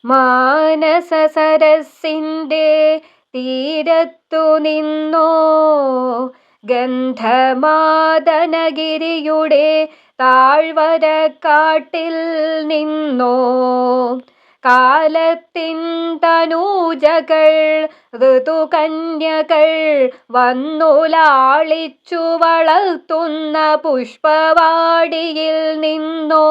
മാനസ സരസിൻ്റെ തീരത്തു നിന്നോ ഗന്ധമാദനഗിരിയുടെ താഴ്വരക്കാട്ടിൽ നിന്നോ കാലത്തിൻ തനൂജകൾ ഋതുകന്യകൾ വന്നുലാളിച്ചു വളർത്തുന്ന പുഷ്പവാടിയിൽ നിന്നോ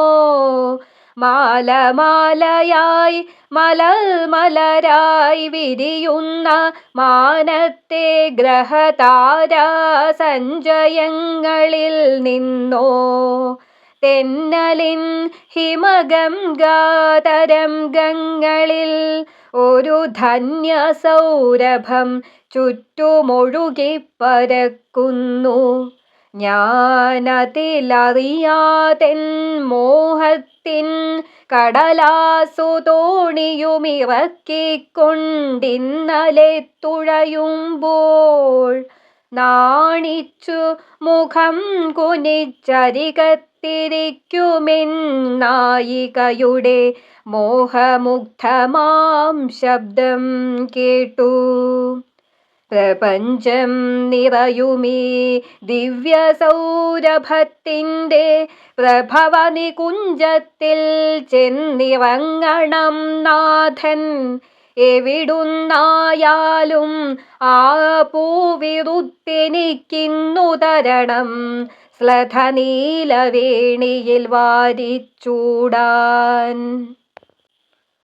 മാലമാലയായി മലർമലരായി വിരിയുന്ന മാനത്തെ ഗ്രഹതാരാ സഞ്ചയങ്ങളിൽ നിന്നോ തെന്നലിൻ ഹിമഗംഗാതരംഗങ്ങളിൽ ഒരു ധന്യസൗരഭം ചുറ്റുമൊഴുകിപ്പരക്കുന്നു. ഞാനതിലറിയാതെൻ മോഹത്തിൻ കടലാസു തോണിയുമിറക്കിക്കൊണ്ടിന്നലെ തുഴയുമ്പോൾ നാണിച്ചു മുഖം കുനിച്ചരികത്തിരിക്കുമെൻ നായികയുടെ മോഹമുഗ്ധമാം ശബ്ദം കേട്ടു. പ്രപഞ്ചം നിറയുമീ ദിവ്യസൗരഭത്തിൻ്റെ പ്രഭവനികുഞ്ചത്തിൽ ചെന്നിറങ്ങണം നാഥൻ. എവിടുന്നായാലും ആ പൂവിറുത്തെനിക്കിന്നു തരണം, ശ്ലഥനീലവേണിയിൽ വാരിച്ചൂടാൻ.